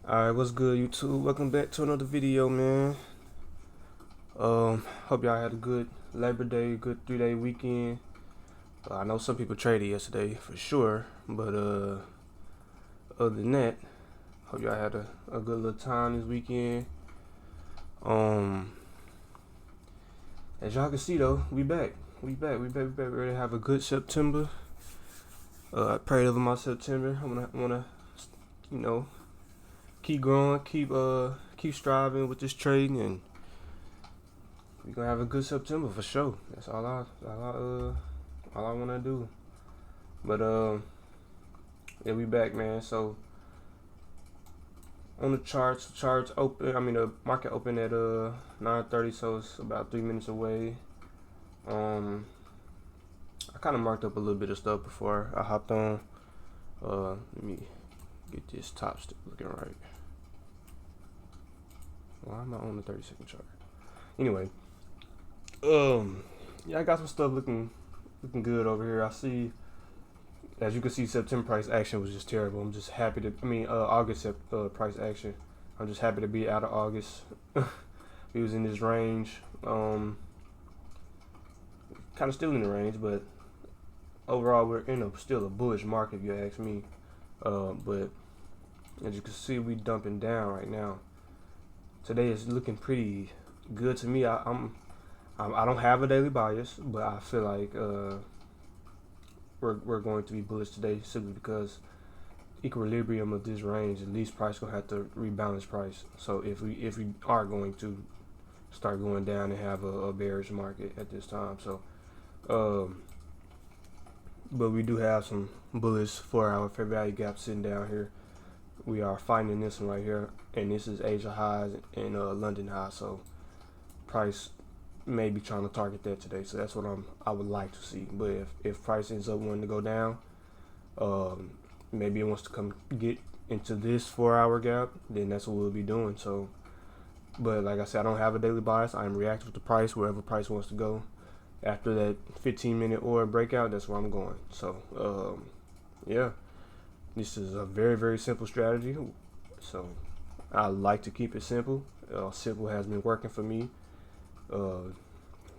Alright, what's good, YouTube? Welcome back to another video, man. Hope y'all had a good Labor Day, good 3-day weekend. I know some people traded yesterday for sure, but other than that, hope y'all had a good little time this weekend. As y'all can see though, we back. We ready to have a good September. I prayed over my September. I wanna, you know, keep growing, keep striving with this trading, and we're gonna have a good September for sure. That's all I wanna do. But yeah, we back, man. So on the charts open. I mean, the market opened at 9:30, so it's about 3 minutes away. I kind of marked up a little bit of stuff before I hopped on. Let me get this top stick looking right. Why am I on the 30-second chart? Anyway, yeah, I got some stuff looking good over here. I see, as you can see, September price action was just terrible. I'm just happy to, August price action. I'm just happy to be out of August. He was in this range, kind of still in the range, but overall we're in still a bullish market if you ask me. But as you can see, we dumping down right now. Today is looking pretty good to me. I don't have a daily bias, but I feel like we're going to be bullish today simply because equilibrium of this range, at least price gonna have to rebalance price. So if we are going to start going down and have a bearish market at this time, so but we do have some bullish 4-hour fair value gap sitting down here. We are finding this one right here, and this is Asia highs and London highs. So price may be trying to target that today. So that's what I would like to see. But if price ends up wanting to go down, maybe it wants to come get into this 4-hour gap, then that's what we'll be doing. So, but like I said, I don't have a daily bias. I'm reactive to price wherever price wants to go. After that 15-minute order breakout, that's where I'm going. So yeah, this is a very simple strategy. So I like to keep it simple. Simple has been working for me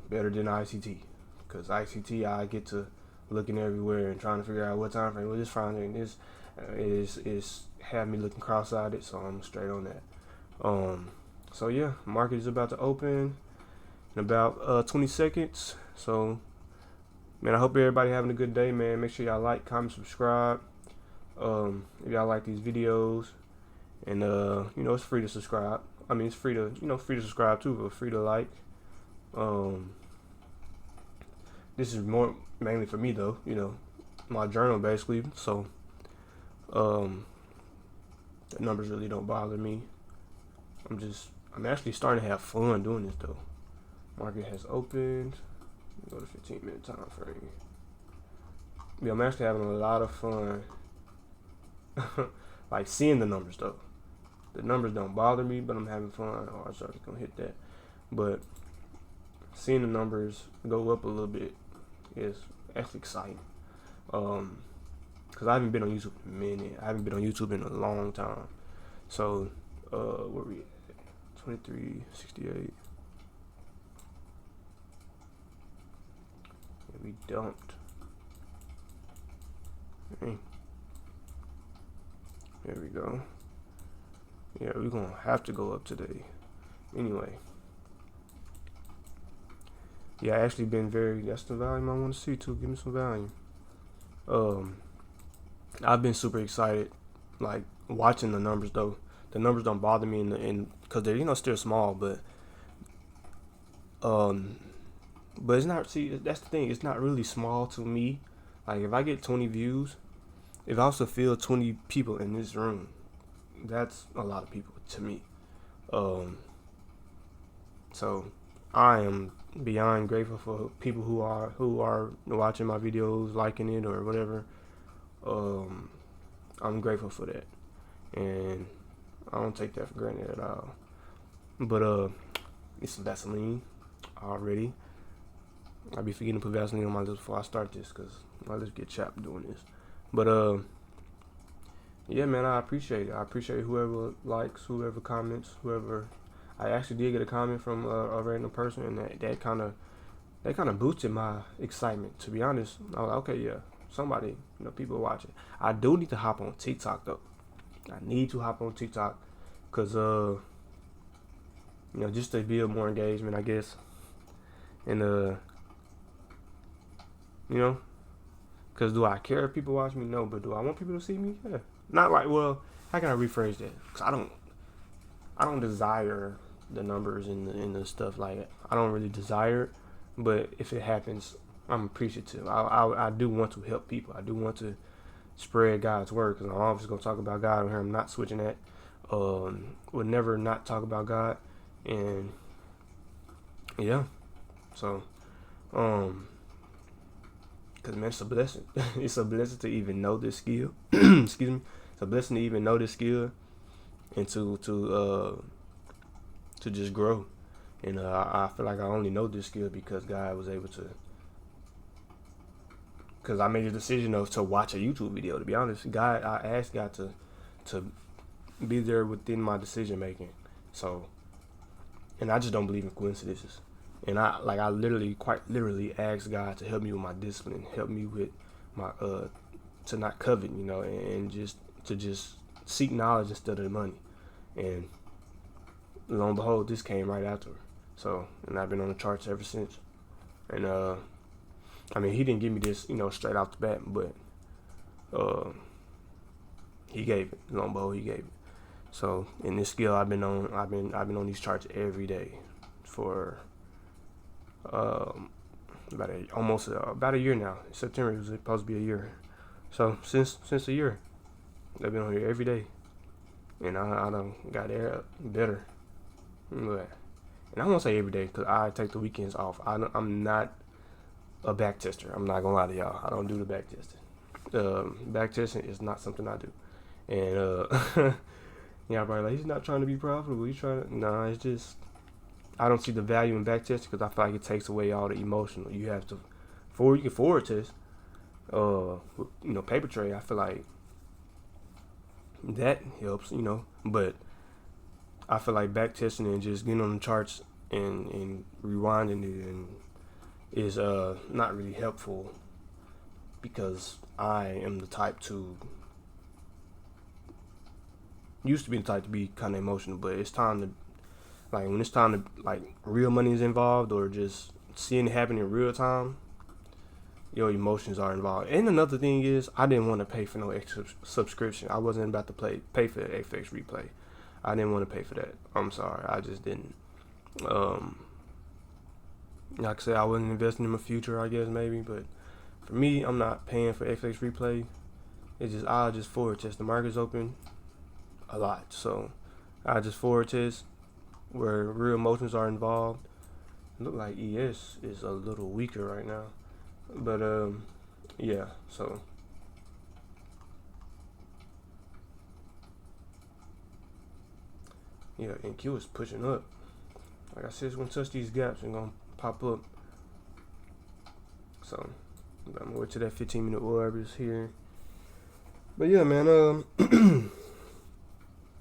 better than ICT, because ICT I get to looking everywhere and trying to figure out what time frame. Well, this frame this is have me looking cross-eyed, so I'm straight on that. So yeah, market is about to open in about 20 seconds. So man, I hope everybody having a good day, man. Make sure y'all like, comment, subscribe if y'all like these videos, and it's free to subscribe. I mean, it's free to subscribe too, but free to like. This is more mainly for me though, my journal basically. So the numbers really don't bother me. I'm actually starting to have fun doing this though. Market has opened. Go to 15-minute time frame. Yeah, I'm actually having a lot of fun. Like seeing the numbers though. The numbers don't bother me, but I'm having fun. Oh, I was gonna hit that. But seeing the numbers go up a little bit is actually exciting. Cause I haven't been on YouTube in a minute. I haven't been on YouTube in a long time. So where we at? 2368. Yeah, we dumped. Okay. There we go. Yeah, we're gonna have to go up today. Anyway. Yeah, I actually been that's the volume I want to see too. Give me some volume. I've been super excited, like watching the numbers though. The numbers don't bother me because they're still small, but it's not. See, that's the thing. It's not really small to me. Like if I get 20 views, if I also feel 20 people in this room, that's a lot of people to me. So I am beyond grateful for people who are watching my videos, liking it or whatever. I'm grateful for that, and I don't take that for granted at all. But it's some Vaseline already. I'll be forgetting to put Vaseline on my lips before I start this, because my lips get chapped doing this. But yeah, man, I appreciate it. I appreciate whoever likes, whoever comments, whoever. I actually did get a comment from a random person, and that kind of boosted my excitement. To be honest, I was like, okay, yeah, somebody, people watching. I do need to hop on TikTok though. I need to hop on TikTok, cause just to build more engagement, I guess, and you know, cause do I care if people watch me? No, but do I want people to see me? Yeah. Not like, well, how can I rephrase that? Cause I don't desire the numbers and the stuff like that. I don't really desire it, but if it happens, I'm appreciative. I do want to help people. I do want to spread God's word, because I'm always gonna talk about God on here. I'm not switching that. Would never not talk about God, and yeah. So, cause man, it's a blessing. It's a blessing to even know this skill. Excuse me. It's a blessing to even know this skill, and to just grow. And I feel like I only know this skill because God was able to. Because I made a decision to watch a YouTube video. To be honest, I asked God to be there within my decision making. So, and I just don't believe in coincidences. And I quite literally asked God to help me with my discipline, help me with my to not covet, and just seek knowledge instead of the money. And lo and behold, this came right after. So, and I've been on the charts ever since. And I mean, he didn't give me this, straight off the bat, but he gave it. Lo and behold, he gave it. So, in this skill, I've been on these charts every day for about a year now. September was supposed to be a year. So since a year, I've been on here every day, and I done got there better. But, and I won't say every day, because I take the weekends off. I'm not a back tester. I'm not gonna lie to y'all. I don't do the back testing. Back testing is not something I do. And yeah, probably like, he's not trying to be profitable. He's trying to. Nah, it's just I don't see the value in back testing, because I feel like it takes away all the emotional. You have to, you can forward test. Paper trade. I feel like that helps. But I feel like back testing and just getting on the charts and rewinding it and is not really helpful, because I am the type to used to be the type to be kind of emotional, but it's time to when it's time to real money is involved, or just seeing it happen in real time, your emotions are involved. And another thing is, I didn't want to pay for no extra subscription. I wasn't about to pay for the FX replay. I didn't want to pay for that. I'm sorry, I just didn't. Like I said, I wasn't investing in my future, I guess, maybe, but for me, I'm not paying for FX replay. I'll just forward test. The market's open a lot, so I just forward test where real emotions are involved. It look like ES is a little weaker right now, but yeah, so yeah, and Q is pushing up. Like I said, it's gonna touch these gaps and gonna pop up. So I'm gonna wait till that 15-minute orb is here. But yeah, man, I don't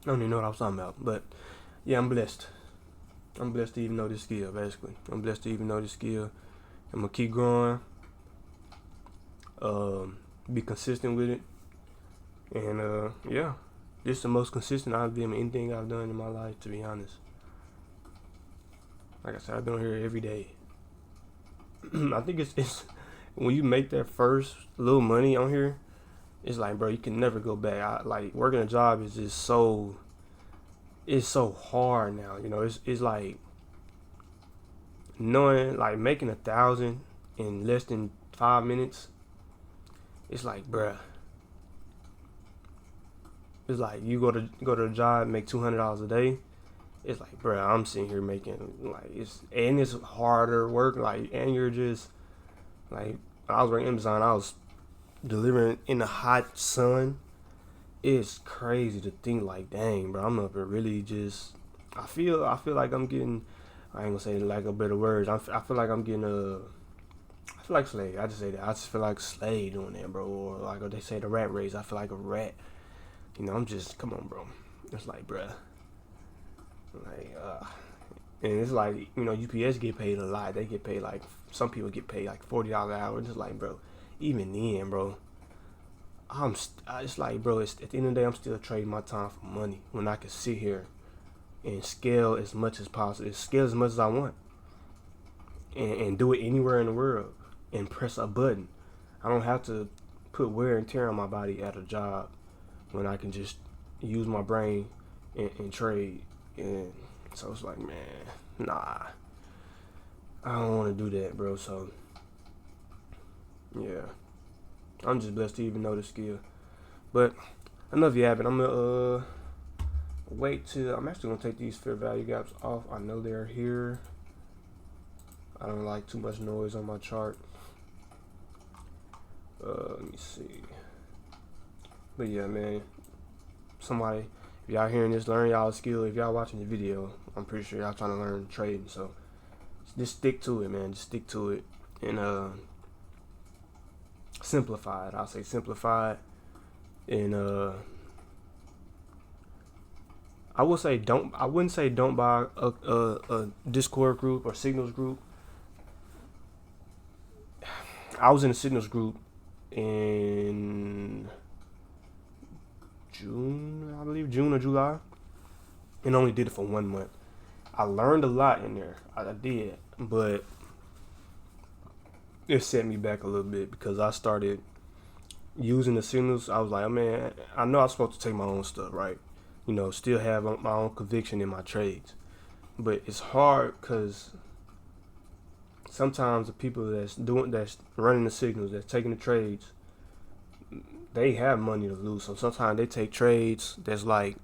even know what I was talking about, but yeah, I'm blessed. I'm blessed to even know this skill, basically. I'm blessed to even know this skill. I'm gonna keep growing, be consistent with it, and yeah, this is the most consistent I've been in anything I've done in my life, to be honest. Like I said, I've been on here every day. I think it's when you make that first little money on here, it's like, bro, you can never go back. Working a job is just it's so hard now. It's like knowing, making 1,000 in less than 5 minutes. It's like, bruh. It's like you go to the job, make $200 a day. It's like, bruh, I'm sitting here making it's harder work. And you're just I was working Amazon. I was delivering in the hot sun. It's crazy to think dang, bro, I'm up here really just. I feel like I'm getting. I ain't gonna say a better words. I feel like I'm getting I feel like slave. I just say that. I just feel like slave doing that, bro. Or they say the rat race. I feel like a rat You know, I'm just, come on, bro. It's like, bruh, like, and it's like, you know, UPS get paid a lot. They get paid like, some people get paid like $40 an hour. It's like, bro, even then, bro, it's like, bro, it's at the end of the day, I'm still trading my time for money when I can sit here and scale as much as possible, scale as much as I want, and do it anywhere in the world and press a button. I don't have to put wear and tear on my body at a job when I can just use my brain and trade. And so it's like, man, nah, I don't want to do that, bro. So yeah, I'm just blessed to even know the skill. But enough yapping. I'm gonna wait till, I'm actually gonna take these fair value gaps off. I know they're here. I don't like too much noise on my chart. Let me see. But yeah, man, somebody, if y'all hearing this, learn y'all skill. If y'all watching the video, I'm pretty sure y'all trying to learn trading. So just stick to it, man. Just stick to it and simplify it. I'll say simplify it. And I will say I wouldn't say don't buy a Discord group or Signals group. I was in a Signals group in June, I believe, June or July, and only did it for 1 month. I learned a lot in there. I did, but it set me back a little bit because I started using the signals. I was like, oh, man, I know I'm supposed to take my own stuff, right? You know, still have my own conviction in my trades, but it's hard because sometimes the people that's running the signals, that's taking the trades, they have money to lose. So sometimes they take trades that's like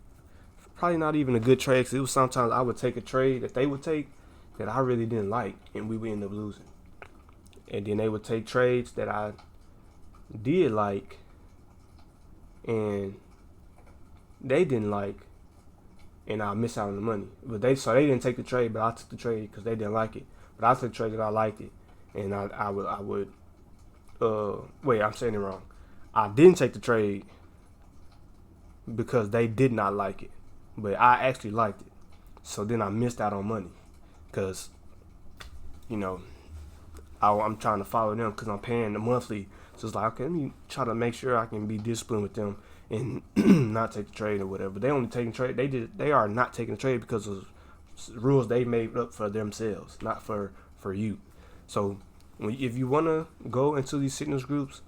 probably not even a good trade. Cause it was sometimes I would take a trade that they would take that I really didn't like, and we would end up losing. And then they would take trades that I did like, and they didn't like, and I miss out on the money. But they didn't take the trade, but I took the trade because they didn't like it. But I took the trade that I liked it, and I would wait, I'm saying it wrong. I didn't take the trade because they did not like it, but I actually liked it. So then I missed out on money because, you know, I'm trying to follow them because I'm paying the monthly. So it's like, okay, let me try to make sure I can be disciplined with them and not take the trade or whatever. They only taking trade. They are not taking the trade because of rules they made up for themselves, not for you. So if you want to go into these signals groups,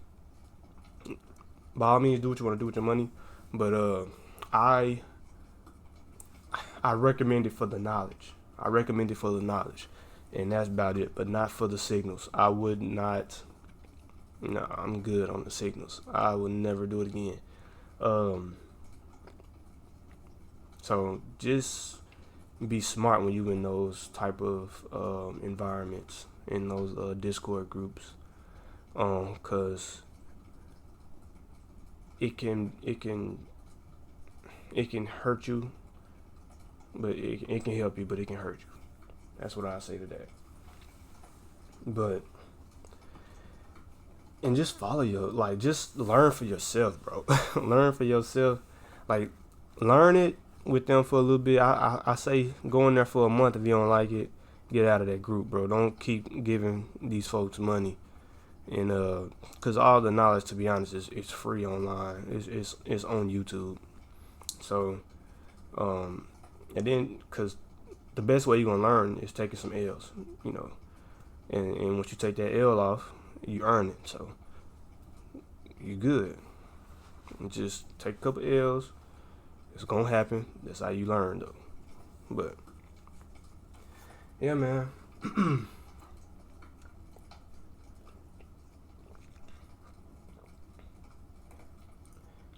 by all means, do what you want to do with your money. But I recommend it for the knowledge. And that's about it. But not for the signals. I would not. No, I'm good on the signals. I would never do it again. So just be smart when you in those type of environments, in those Discord groups, cause it can hurt you, but it can help you, but it can hurt you. That's what I say to that. But and just follow just learn for yourself, bro. Learn for yourself. Like, learn it with them for a little bit. I say go in there for a month. If you don't like it, get out of that group, bro. Don't keep giving these folks money. And cause all the knowledge, to be honest, it's free online. It's on YouTube. So and then cause the best way you're gonna learn is taking some L's, you know. And once you take that L off, you earn it. So you good. And just take a couple L's. It's gonna happen. That's how you learn, though. But yeah, man.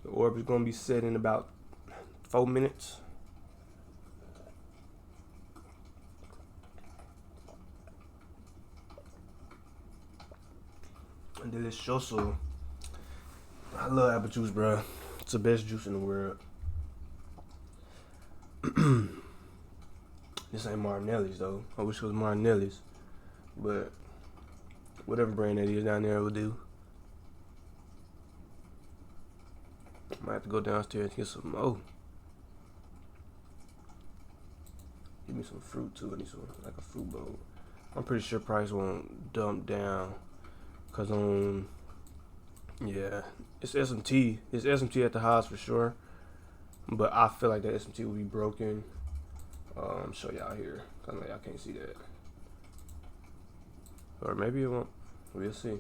The orb is gonna be set in about 4 minutes. And delicioso. I love apple juice, bro. It's the best juice in the world. This ain't Martinelli's, though. I wish it was Martinelli's. But whatever brand that is down there will do. Might have to go downstairs and get some more. Give me some fruit too. I need some, like a fruit bowl. I'm pretty sure price won't dump down, cause yeah, it's SMT. It's SMT at the highs for sure, but I feel like that SMT will be broken. Show y'all here. I know y'all can't see that, or maybe it won't. We'll see.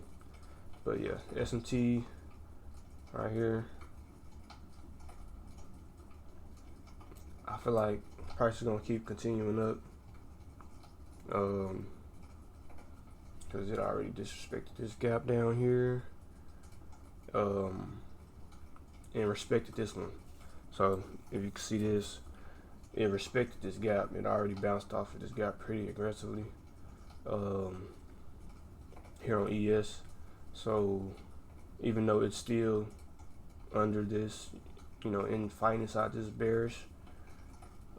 But yeah, SMT right here. I feel like price is gonna keep continuing up, because it already disrespected this gap down here, and respected this one. So if you can see this, it respected this gap. It already bounced off of this gap pretty aggressively here on ES. So even though it's still under this, in fighting inside this bearish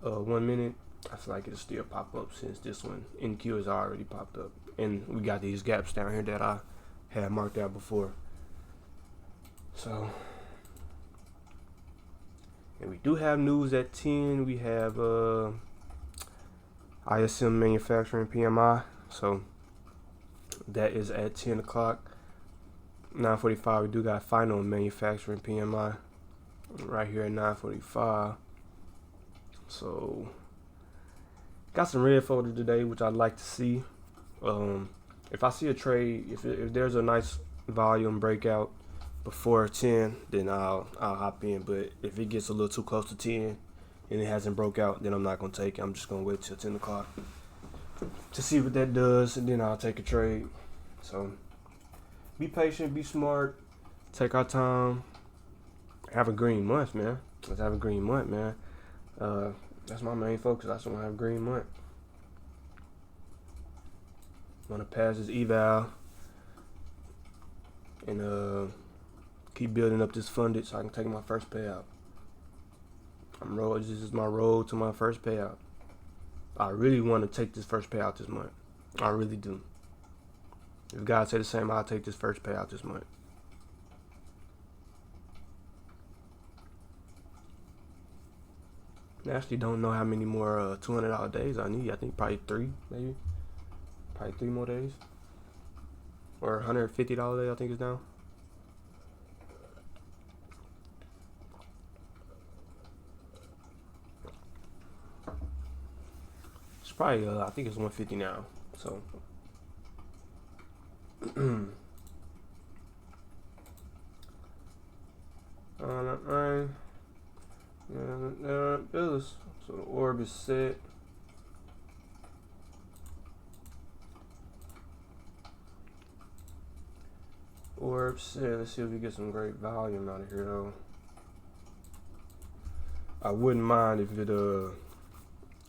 1 minute, I feel like it'll still pop up, since this one NQ has already popped up, and we got these gaps down here that I had marked out before. So, and we do have news at 10. We have ISM manufacturing PMI. So that is at 10 o'clock. 9:45. We do got final manufacturing PMI right here at 9:45. So got some red folder today, which I'd like to see. If I see a trade, if there's a nice volume breakout before 10, then I'll hop in. But if it gets a little too close to 10 and it hasn't broke out, then I'm not gonna take it. I'm just gonna wait till 10 o'clock to see what that does, and then I'll take a trade. So be patient, be smart, take our time, have a green month, man. Let's have a green month, man. That's my main focus. I just want to have a green month. I want to pass this eval and keep building up this funded so I can take my first payout. This is my road to my first payout. I really want to take this first payout this month. I really do. If God say the same, I'll take this first payout this month. I actually don't know how many more $200 days I need. I think probably 3, maybe. Probably 3 more days. Or $150 day, I think is now. It's probably, I think it's 150 now. So. Alright. Bills. So the orb is set. Orb set. Let's see if we get some great volume out of here though. I wouldn't mind if it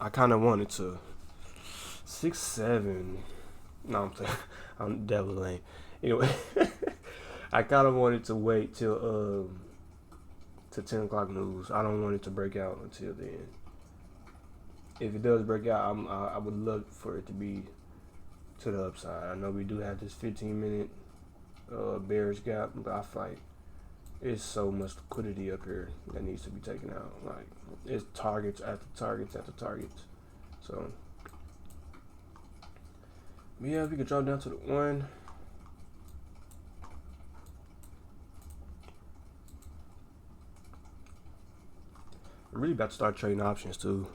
I kinda wanted to 6, 7. No, I'm saying I'm devil lame. Anyway, I kinda wanted to wait till to 10 o'clock news. I don't want it to break out until then. If it does break out, I would love for it to be to the upside. I know we do have this 15-minute bearish gap, but I feel like it's so much liquidity up here that needs to be taken out. Like, it's targets after targets after targets. So yeah, we could drop down to the 1. I'm really about to start trading options too.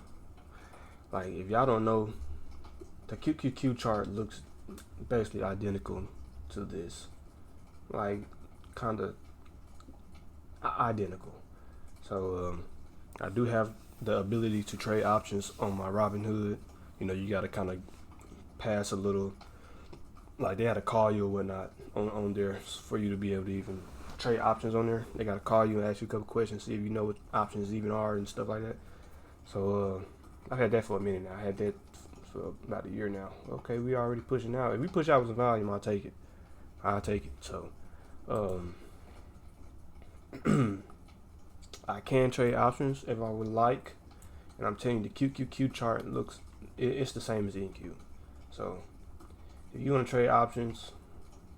Like, if y'all don't know, the QQQ chart looks basically identical to this. Like, kind of identical. So I do have the ability to trade options on my Robinhood. You got to kind of pass a little, like they had to call you or whatnot on there for you to be able to even trade options on there. They got to call you and ask you a couple questions, see if you know what options even are and stuff like that. So I've had that for a minute now. I had that for about a year now. Okay, we already pushing out. If we push out with some volume, I'll take it. So I can trade options if I would like, and I'm telling you, the QQQ chart looks, it's the same as NQ. So if you want to trade options,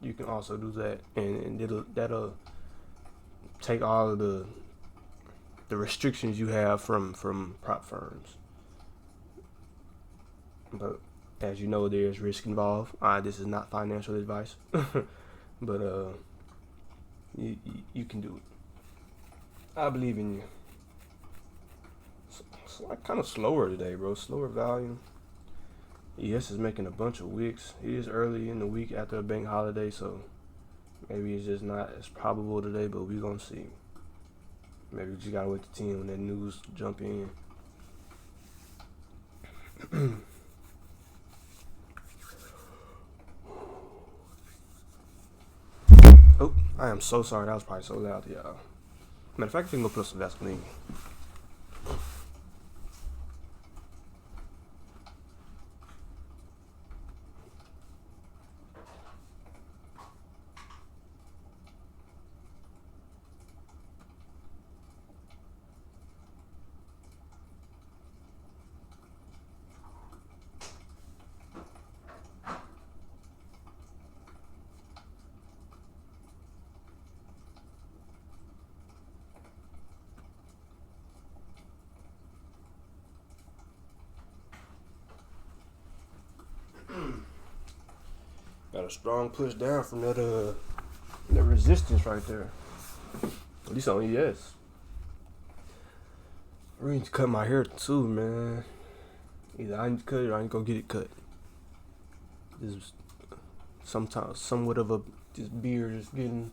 you can also do that, and that'll take all of the the restrictions you have from prop firms. But as you know, there's risk involved. This is not financial advice, but you can do it. I believe in you. It's like kind of slower today, bro. Slower volume. ES is making a bunch of wicks. It is early in the week after a bank holiday, so maybe it's just not as probable today, but we're gonna see. Maybe we just gotta wait to 10 when that news jump in. Oh, I am so sorry. That was probably so loud to y'all. Matter of fact, I think I'm gonna put some Vaseline. Got a strong push down from that resistance right there. At least on ES. I need to cut my hair too, man. Either I need to cut it or I need to go get it cut. This is sometimes somewhat of this beard is getting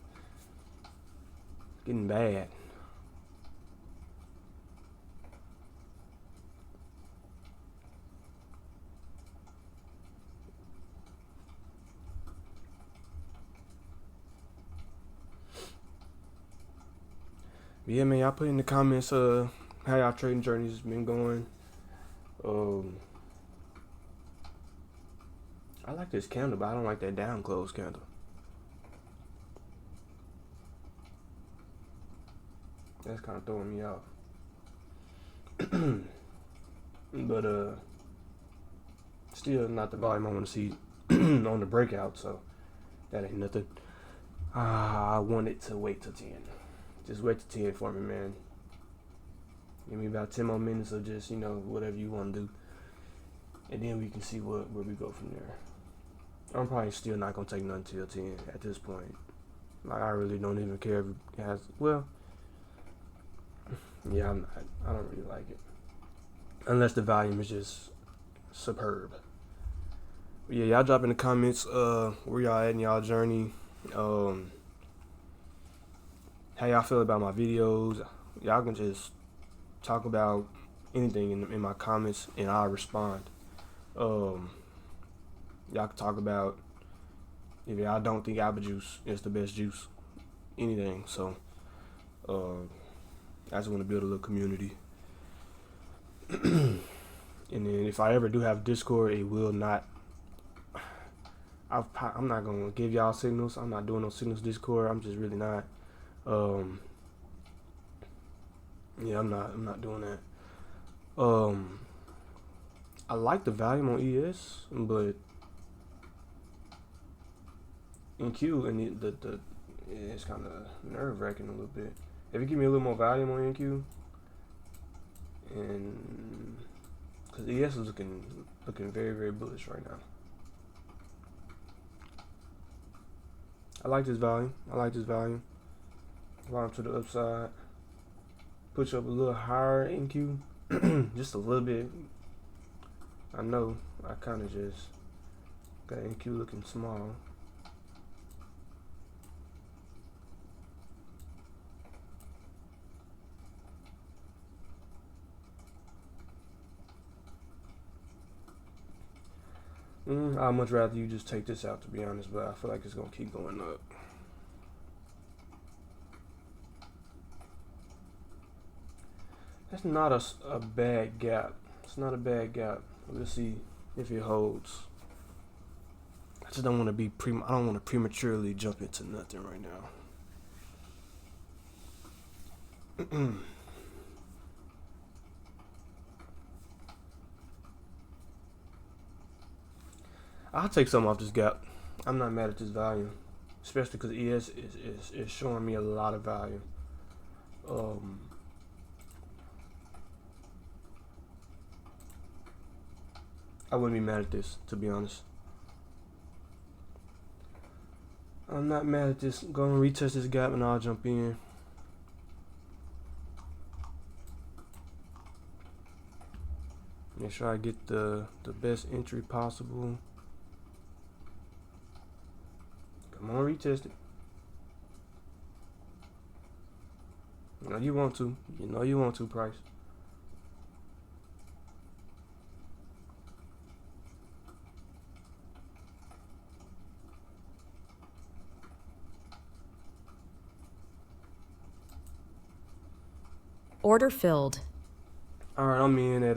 bad. But yeah, man, y'all put in the comments how y'all trading journeys been going. I like this candle, but I don't like that down close candle. That's kind of throwing me off. But still not the volume I want to see on the breakout, so that ain't nothing. I wanted to wait till 10. Just wait till 10 for me, man. Give me about 10 more minutes of just, whatever you want to do. And then we can see where we go from there. I'm probably still not going to take nothing till 10 at this point. Like, I really don't even care if it has, well, yeah, I'm not. I don't really like it. Unless the volume is just superb. But yeah, y'all drop in the comments where y'all at in y'all journey. How y'all feel about my videos. Y'all can just talk about anything in my comments and I'll respond. Y'all can talk about if y'all don't think apple juice is the best juice. Anything. So I just want to build a little community. And then if I ever do have Discord, it will not. I'm not gonna give y'all signals. I'm not doing no signals Discord. I'm just really not. Yeah, I'm not doing that. I like the volume on ES, but in Q and the it's kind of nerve wracking a little bit. If you give me a little more volume on NQ, and because ES is looking very, very bullish right now. I like this volume. Volume to the upside. Push up a little higher NQ, just a little bit. I know I kind of just got NQ looking small. I'd much rather you just take this out, to be honest, but I feel like it's going to keep going up. That's not a bad gap. It's not a bad gap. We'll see if it holds. I just don't want to be I don't want to prematurely jump into nothing right now. I'll take some off this gap. I'm not mad at this volume, especially because ES is showing me a lot of value. I wouldn't be mad at this, to be honest. I'm not mad at this. Go and retest this gap and I'll jump in. Make sure I get the best entry possible. Come on, retest it. You know you want to. You know you want to, price. Order filled. Alright, I'm in at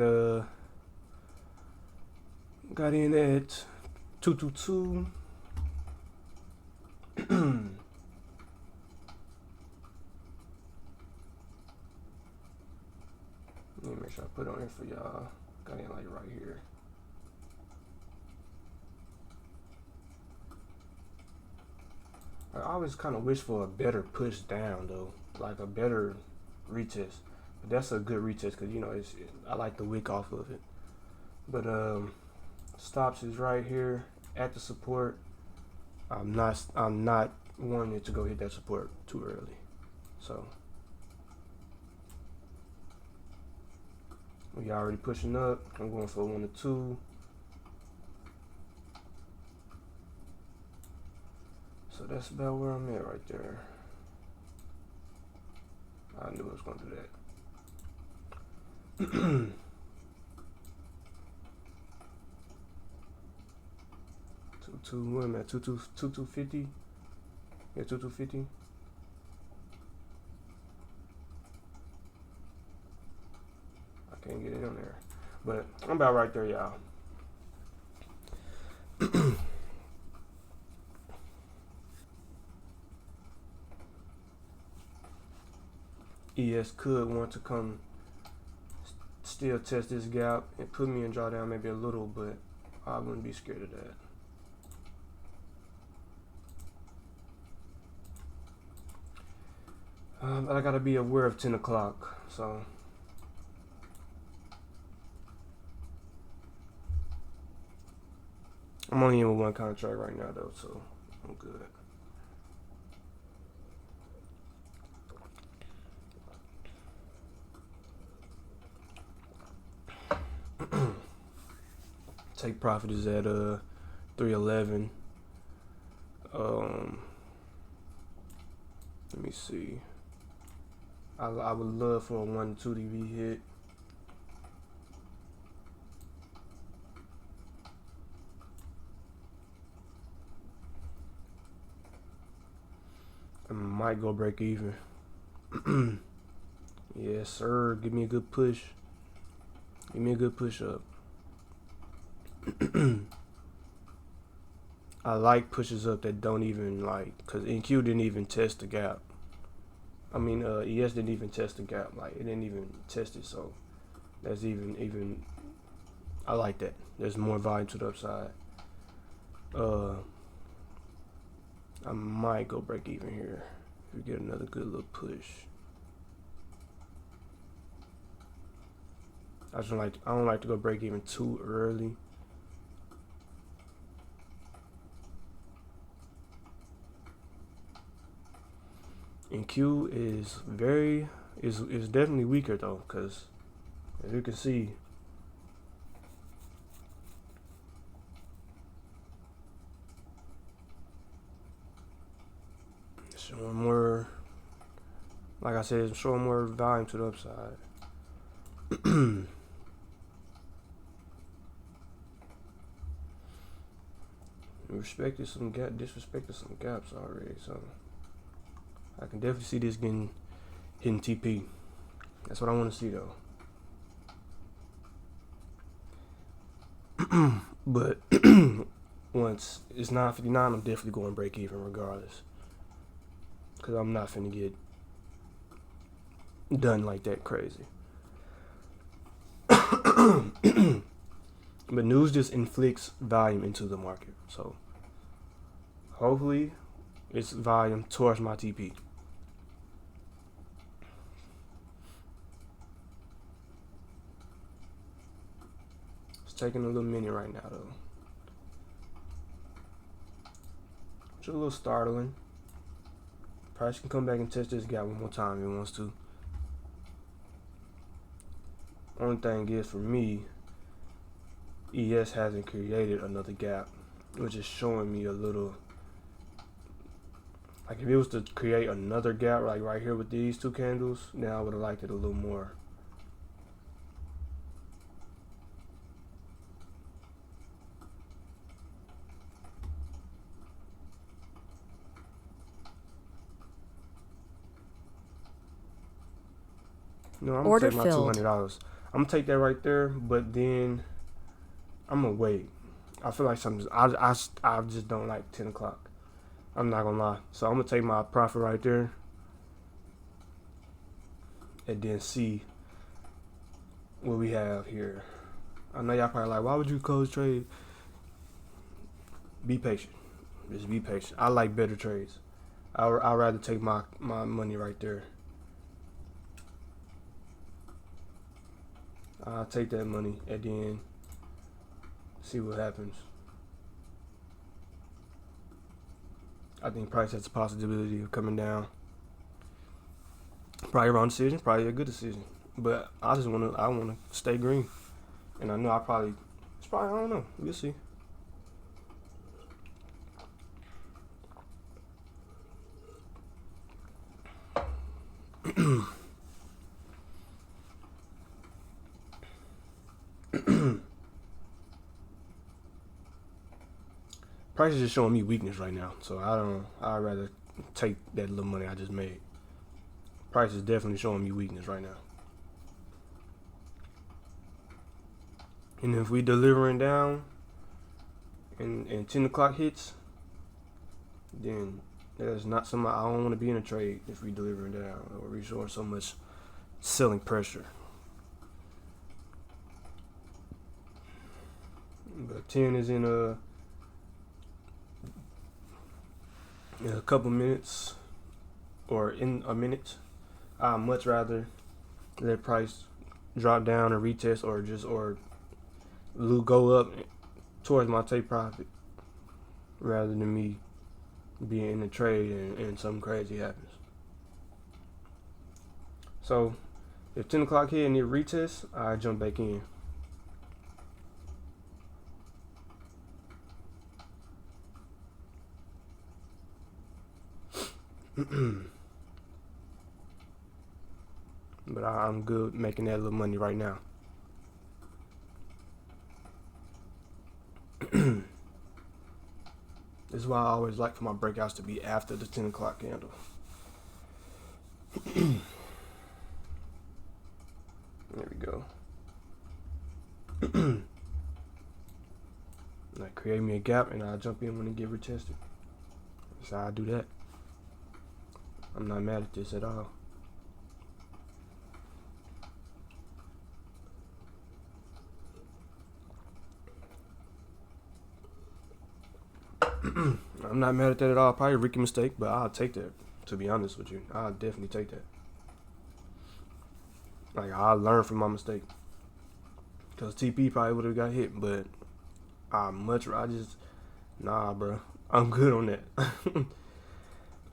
got in at 222. Let me make sure I put it on here for y'all. Got in like right here. I always kind of wish for a better push down though, like a better retest. But that's a good retest because you know I like the wick off of it. But stops is right here at the support. I'm not wanting it to go hit that support too early. So we already pushing up. I'm going for 1 to 2. So that's about where I'm at right there. I knew I was going to do that. 2 what am I at? 2250? Yeah, 2250. I can't get it on there. But I'm about right there, y'all. ES could want to come still test this gap and put me in drawdown maybe a little, but I wouldn't be scared of that. But I gotta be aware of 10 o'clock, so I'm only in with one contract right now though, so I'm good. Take profit is at 311. Let me see. I would love for a 1 to 2 DV hit. I might go break even. Yes, sir. Give me a good push. Give me a good push up. I like pushes up that don't even cause NQ didn't even test the gap. I mean, ES didn't even test the gap. Like it didn't even test it, so that's even. I like that. There's more volume to the upside. I might go break even here if we get another good little push. I don't like to go break even too early. And Q is is definitely weaker though, because as you can see, showing more, like I said, it's showing more volume to the upside. Disrespected some gaps already, so I can definitely see this hitting TP. That's what I want to see though. But once it's 9:59, I'm definitely going to break even regardless, because I'm not finna get done like that crazy. But news just inflicts volume into the market, so hopefully it's volume towards my TP. taking a little minute right now though. Which is a little startling. Price can come back and test this gap one more time if it wants to. Only thing is for me, ES hasn't created another gap, which is showing me a little, like if it was to create another gap like right here with these two candles, then I would have liked it a little more. No, I'm gonna take my $200. I'm gonna take that right there, but then I'm gonna wait. I feel like something. I just don't like 10 o'clock. I'm not gonna lie. So I'm gonna take my profit right there, and then see what we have here. I know y'all probably like, why would you close trade? Be patient. Just be patient. I like better trades. I'd rather take my money right there. I'll take that money and then see what happens. I think price has a possibility of coming down. Probably a wrong decision, probably a good decision. But I wanna stay green. And I know I don't know. We'll see. Price is just showing me weakness right now, so I'd rather take that little money I just made. Price is definitely showing me weakness right now. And if we delivering down and 10 o'clock hits, then there's not something. I don't want to be in a trade if we delivering down or we showing so much selling pressure. But 10 is in a couple minutes or in a minute. I'd much rather let price drop down or retest or go up towards my take profit rather than me being in the trade and something crazy happens. So if 10 o'clock hit and it retests, I jump back in. But I'm good making that little money right now. This is why I always like for my breakouts to be after the 10 o'clock candle. There we go. Like create me a gap and I'll jump in when it get retested. That's how I do that. I'm not mad at this at all. I'm not mad at that at all. Probably a rookie mistake, but I'll take that. To be honest with you, I'll definitely take that. Like I'll learn from my mistake. Cause TP probably would have got hit, but nah, bro. I'm good on that.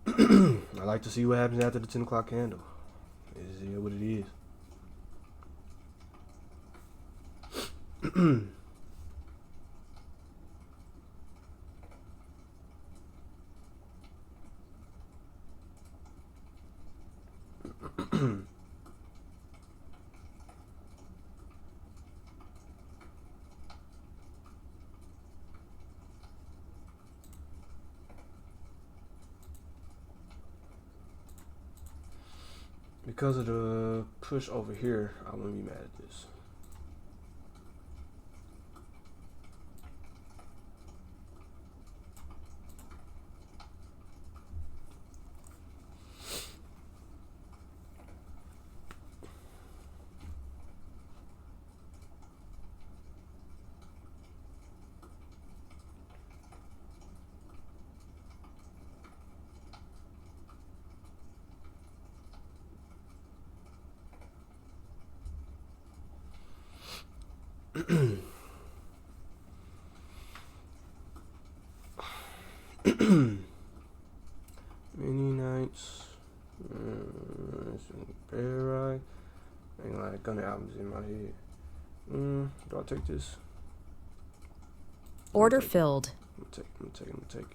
I like to see what happens after the 10 o'clock candle. Is it what it is? Because of the push over here, I wouldn't be mad at this. albums in my head. Do I take this? Order filled. I'm gonna take it.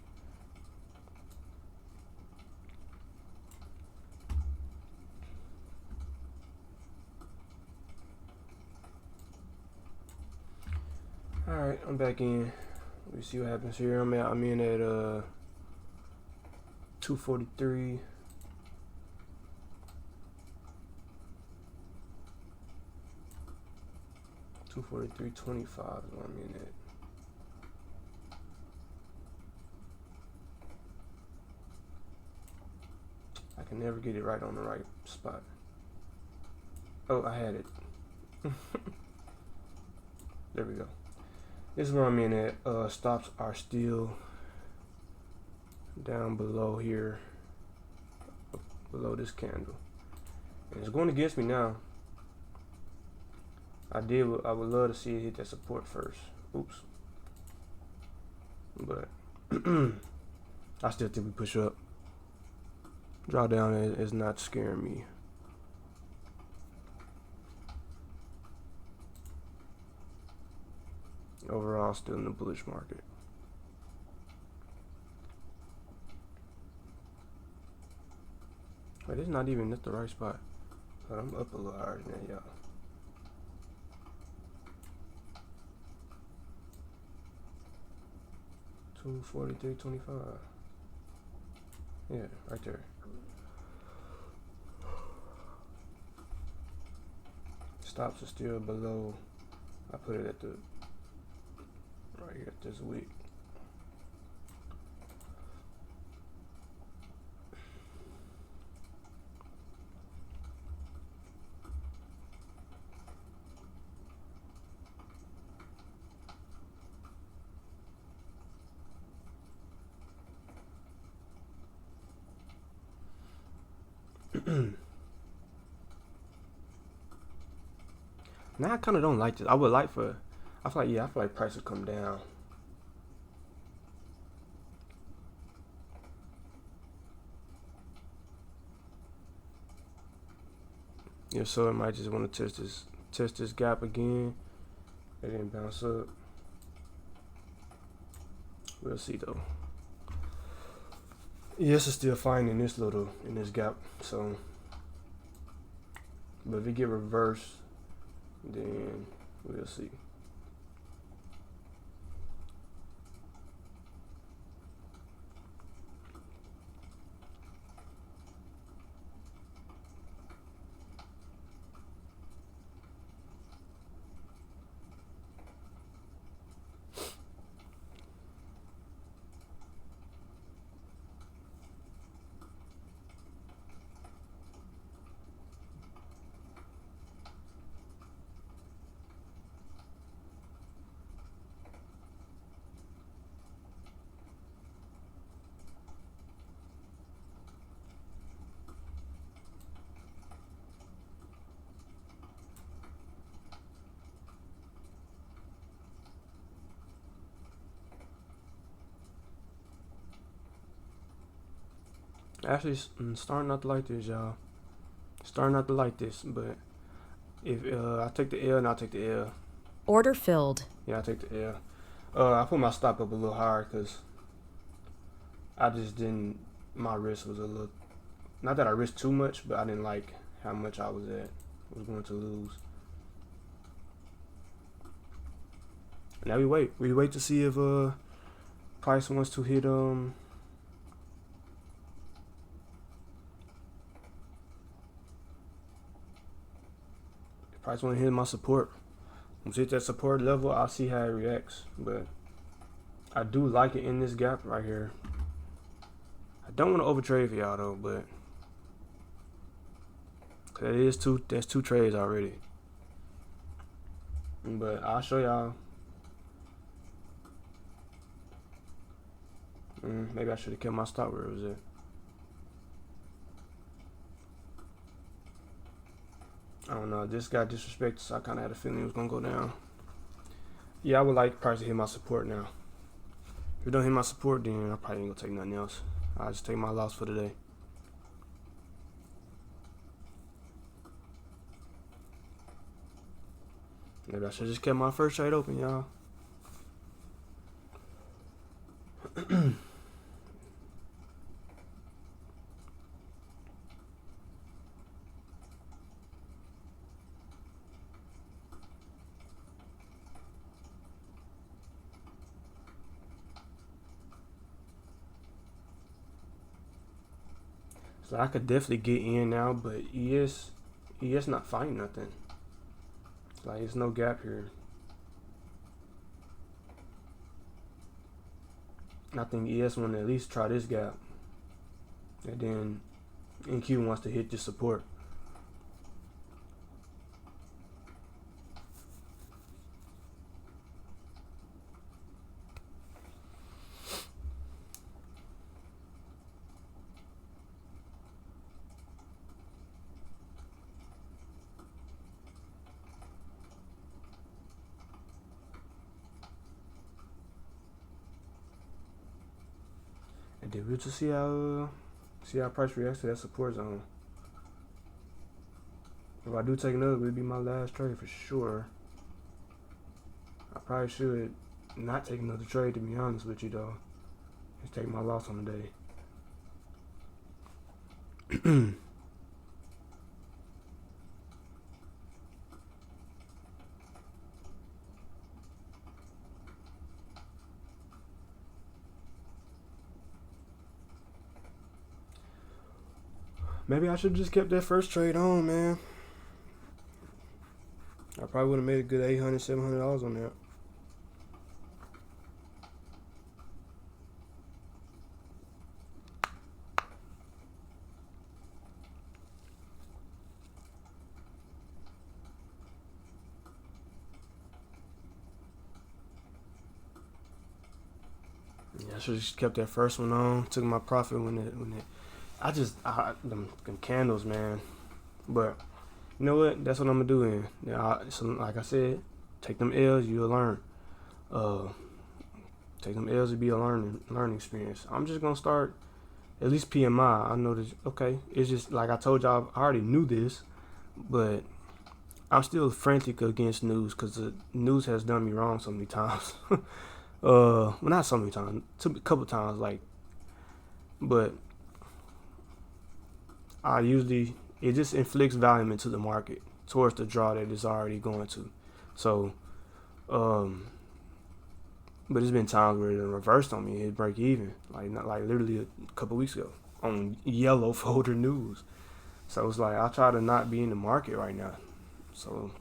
Alright, I'm back in. We see what happens here. I'm in at 243. $243.25 is what I'm in at. I can never get it right on the right spot. Oh, I had it. There we go. This is where I'm in at. Stops are still down below here, below this candle, and it's going against me now. I would love to see it hit that support first. Oops. But I still think we push up. Drawdown is not scaring me. Overall, still in the bullish market. Wait, it's not even at the right spot. But I'm up a little higher than that, y'all. $243.25. Yeah, right there. Stops are still below. I put it at the right here at this week. Now I kind of don't like this. I would like for, I feel like price would come down. Yeah, so it might just want to test this gap again. It didn't bounce up. We'll see though. Yes, it's still fine in this gap. So, but if it get reversed, then we'll see. Actually, starting not to like this, y'all. Starting not to like this, but if I take the L, and I'll take the L. Order filled. Yeah, I take the L. I put my stop up a little higher because I just didn't. My risk was a little. Not that I risked too much, but I didn't like how much I was going to lose. Now we wait. We wait to see if price wants to hit Price want to hit my support. Once it hit that support level, I'll see how it reacts. But I do like it in this gap right here. I don't want to overtrade for y'all though, but that's two trades already. But I'll show y'all. Maybe I should have kept my stop where it was at. I don't know. This got disrespected, so I kind of had a feeling it was gonna go down. Yeah, I would like price to hit my support now. If it don't hit my support, then I probably ain't gonna take nothing else. I'll just take my loss for today. Maybe I should just kept my first trade open, y'all. So I could definitely get in now, but ES not fighting nothing. Like, there's no gap here. I think ES want to at least try this gap. And then NQ wants to hit the support. And then we'll just see how price reacts to that support zone. If I do take another, it'll be my last trade for sure. I probably should not take another trade, to be honest with you, though. Just take my loss on the day. Maybe I should just kept that first trade on, man. I probably would have made a good $800, $700 on that. Yeah, I should have just kept that first one on. Took my profit when it. Them candles, man. But you know what? That's what I'm gonna do. So like I said, take them L's, you'll learn. Take them L's to be a learning experience. I'm just gonna start at least PMI. I know that. Okay, it's just like I told y'all. I already knew this, but I'm still frantic against news because the news has done me wrong so many times. Well, not so many times, a couple times, like, but it just inflicts volume into the market towards the draw that it's already going to. So, but it's been times where it reversed on me. It break even, like literally a couple weeks ago on yellow folder news. So it's like I try to not be in the market right now. So,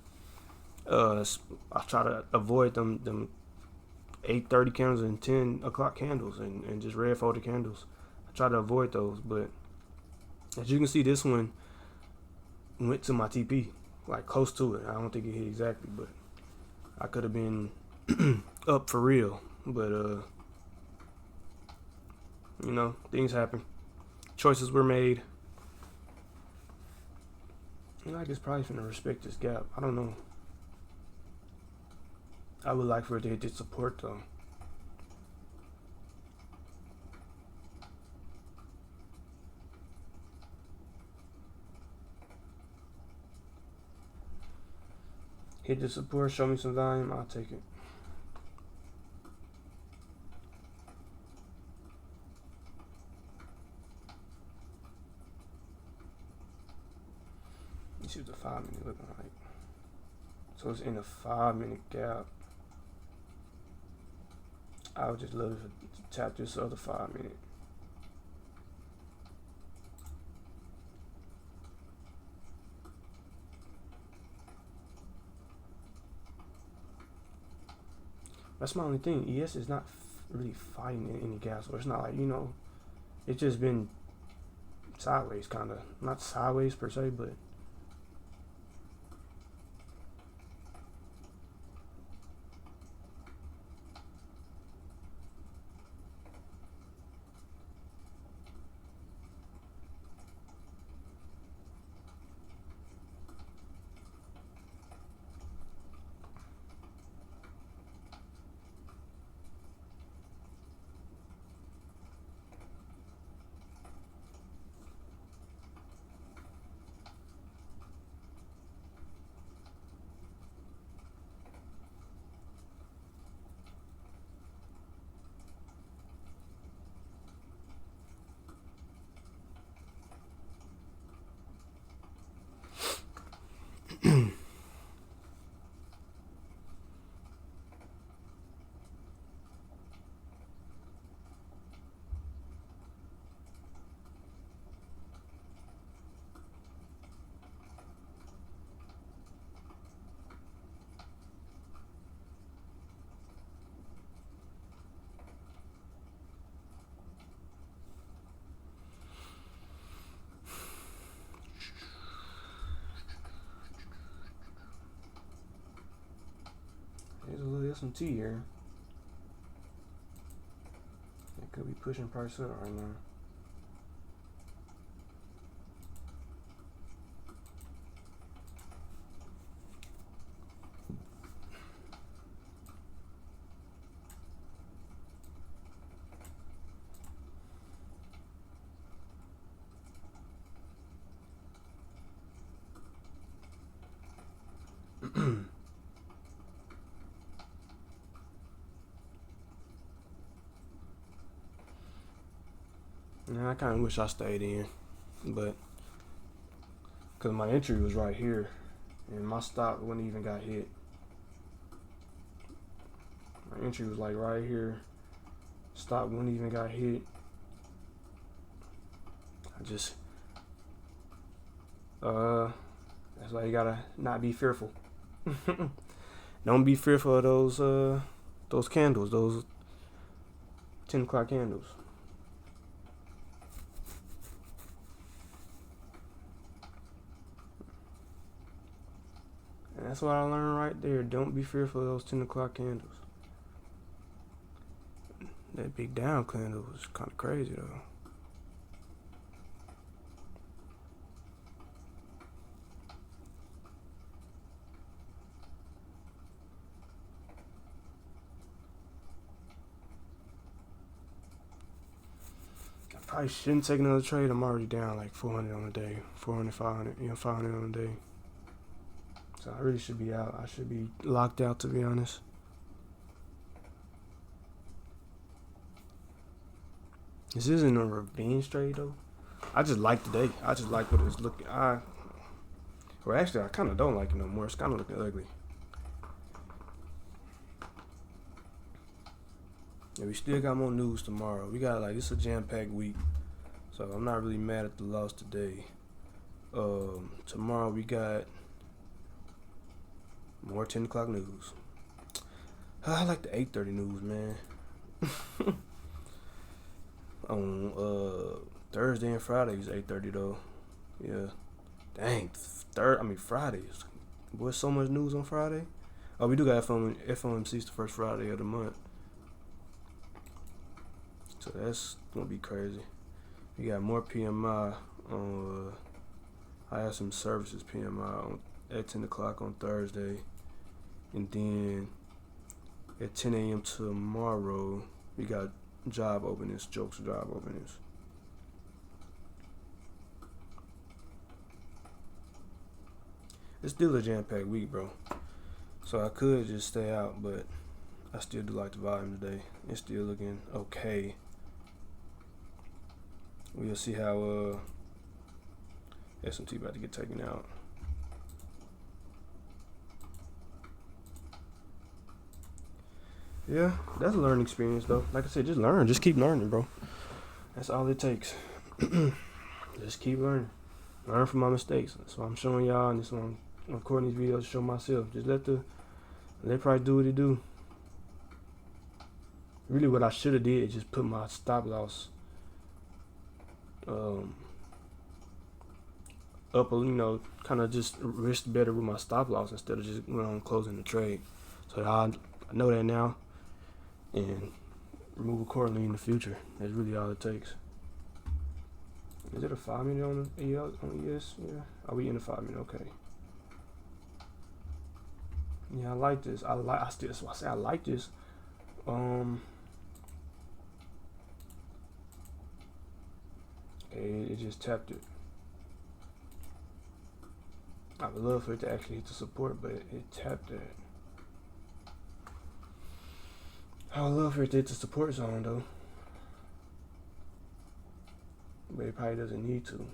I try to avoid them 8:30 candles and 10 o'clock candles and just red folder candles. I try to avoid those, but as you can see, this one went to my TP, like close to it. I don't think it hit exactly, but I could have been up for real. But you know, things happen. Choices were made. You know, I guess probably finna respect this gap. I don't know. I would like for it to hit this support though. Hit the support, show me some volume, I'll take it. Let's see what the 5 minute looking like. So it's in a 5 minute gap. I would just love to tap this other 5 minute. That's my only thing. ES is not really fighting in any gaps, or it's not like, you know, it's just been sideways, kind of. Not sideways per se, but S&T here. It could be pushing price up right now. Yeah, I kind of wish I stayed in, but because my entry was right here, and my stop wouldn't even got hit. My entry was like right here. Stop wouldn't even got hit. I just, that's why you gotta not be fearful. Don't be fearful of those candles, those 10 o'clock candles. And that's what I learned right there. Don't be fearful of those 10 o'clock candles. That big down candle was kind of crazy though. I probably shouldn't take another trade. I'm already down like 400 on the day. 400, 500, 500 on the day. So I really should be out. I should be locked out, to be honest. This isn't a revenge trade though. I just like the day. I just like what it's looking. Well, actually, I kind of don't like it no more. It's kind of looking ugly. Yeah, we still got more news tomorrow. We got it's a jam-packed week, so I'm not really mad at the loss today. Tomorrow we got more 10 o'clock news. I like the 8:30 news, man. On Thursday and Friday is 8:30 though. Yeah. Dang. Fridays. Boy, so much news on Friday. Oh, we do got FOMC's the first Friday of the month. So that's gonna be crazy. We got more PMI on I have some services PMI at 10 o'clock on Thursday. And then at 10 a.m. tomorrow, we got job openings, job openings. It's still a jam-packed week, bro. So I could just stay out, but I still do like the volume today. It's still looking okay. We'll see how S&T about to get taken out. Yeah, that's a learning experience though. Like I said, just learn. Just keep learning, bro. That's all it takes. Just keep learning. Learn from my mistakes. That's what I'm showing y'all, and this one I'm recording these videos to show myself. Just let price do what it do. Really what I should have did is just put my stop loss up, kind of just risk better with my stop loss instead of just closing the trade. So I know that now and move accordingly in the future. That's really all it takes. Is it a 5 minute on ES? Yeah. Are we in the 5 minute? Okay. Yeah, I like this. That's why I say I like this. Okay, it just tapped it. I would love for it to actually hit the support, but it tapped it. I would love for it to hit the support zone though, but it probably doesn't need to.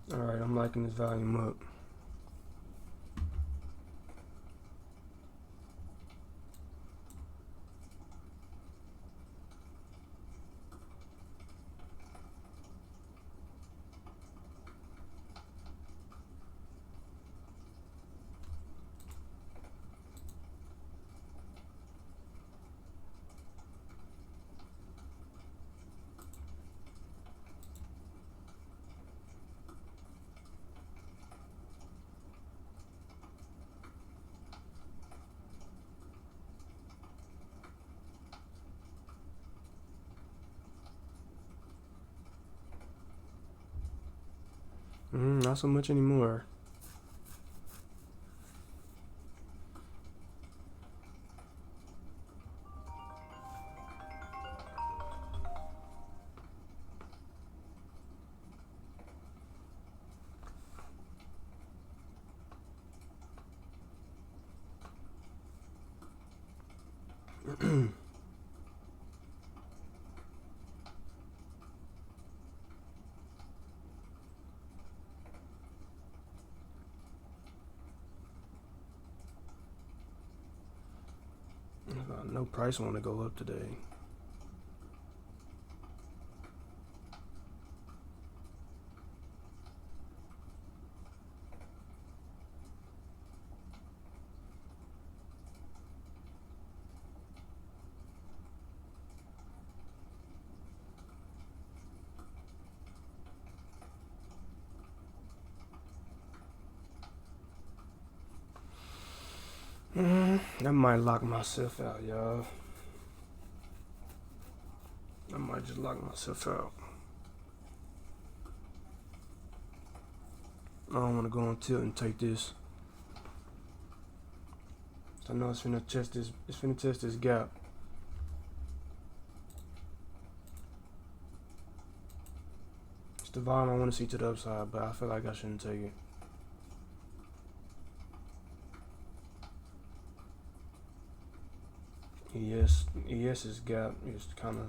Alright, I'm liking this volume up. Not so much anymore. No price want to go up today. I might lock myself out, y'all. I might just lock myself out. I don't want to go on tilt and take this. I know it's finna test this. It's finna test this gap. It's the volume I want to see to the upside, but I feel like I shouldn't take it. ES's gap is kind of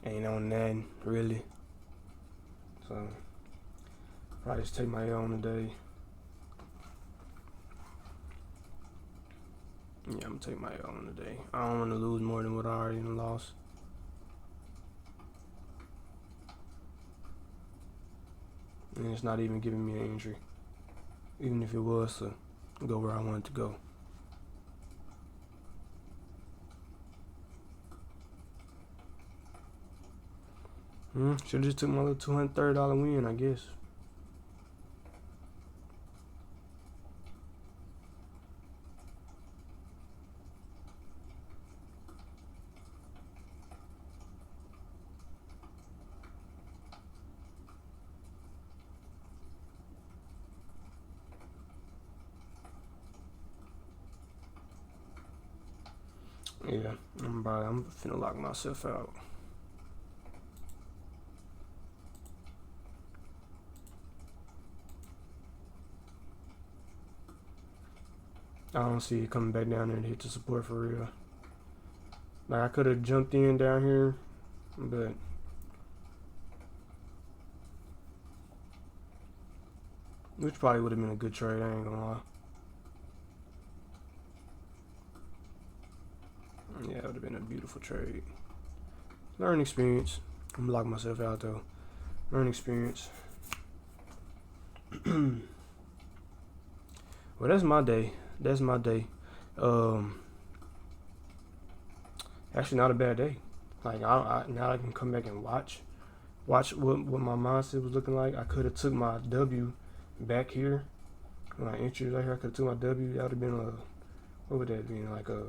ain't on that really. So probably just take my L on today. Yeah, I'm gonna take my L on today. I don't want to lose more than what I already lost. And it's not even giving me an entry, even if it was to go where I wanted to go. Should've just took my little $230 win, I guess. Yeah, I'm finna lock myself out. I don't see it coming back down there to hit the support for real. Like, I could have jumped in down here, but which probably would have been a good trade, I ain't gonna lie. Yeah, it would have been a beautiful trade. Learning experience. I'm gonna lock myself out though. Learning experience. Well, that's my day. That's my day. Actually, not a bad day. Like now I can come back and watch what my mindset was looking like. I could have took my W back here. My entry right here. I could have took my W. That would have been a, what would that be? Like a,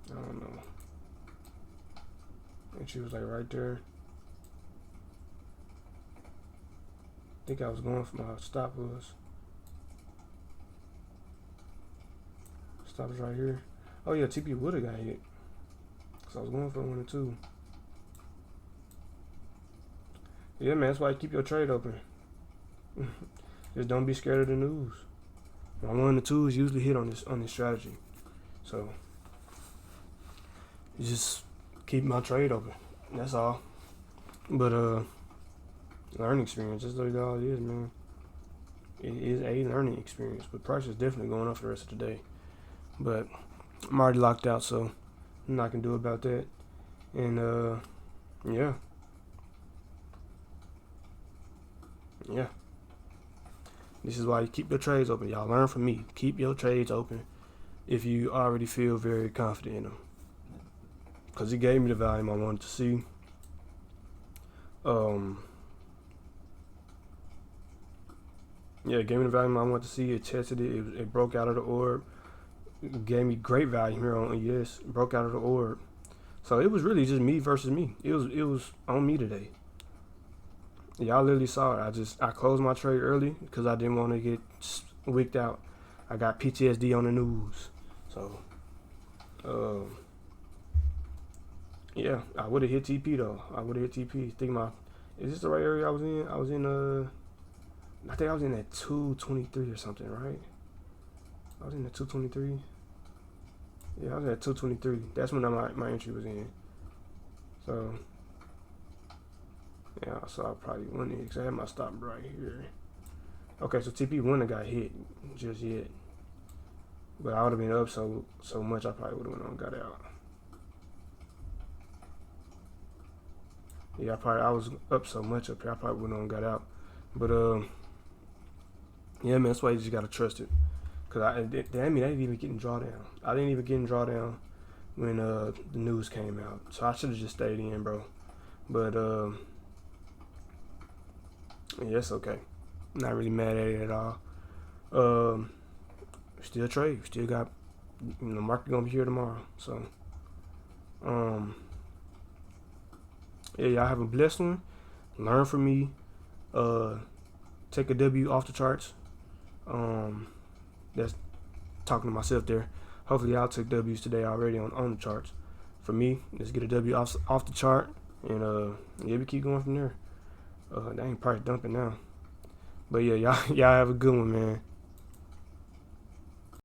I don't know. Entry was like right there. I think I was going for my stop was. Stop is right here. Oh yeah, TP would have got hit. So I was going for 1 and 2. Yeah, man, that's why you keep your trade open. Just don't be scared of the news. My 1 and 2s usually hit on this strategy. So you just keep my trade open. That's all. But learning experience, that's literally all it is, man. It is a learning experience. But price is definitely going up for the rest of the day. But I'm already locked out, so nothing I can do about that. And yeah. This is why you keep your trades open. Y'all learn from me. Keep your trades open if you already feel very confident in them. Because it gave me the volume I wanted to see. Yeah, it gave me the volume I wanted to see. It tested it. It broke out of the orb. It gave me great value here on ES. Broke out of the orb. So it was really just me versus me. It was on me today. Y'all literally saw it. I closed my trade early because I didn't want to get wicked out. I got PTSD on the news. So, yeah, I would have hit TP though. I would have hit TP. Is this the right area I was in? I think I was in at 223 or something, right? I was in at 223. Yeah, I was at 223. That's when my entry was in. So, yeah, so I probably won it because I had my stop right here. Okay, so TP wouldn't have got hit just yet. But I would have been up so much, I probably would have went on and got out. Yeah, I was up so much up here, I probably wouldn't have got out. But yeah, man, that's why you just gotta trust it. Cause I didn't even get in drawdown. I didn't even get in drawdown when the news came out. So I should have just stayed in, bro. But yeah, it's okay. Not really mad at it at all. Still trade. Still got, the market gonna be here tomorrow. So yeah, y'all have a blessed one. Learn from me. Take a W off the charts. That's talking to myself there. Hopefully y'all took W's today already on the charts. For me, let's get a W off the chart, and yeah, we keep going from there. That ain't price dumping now. But yeah, y'all have a good one, man.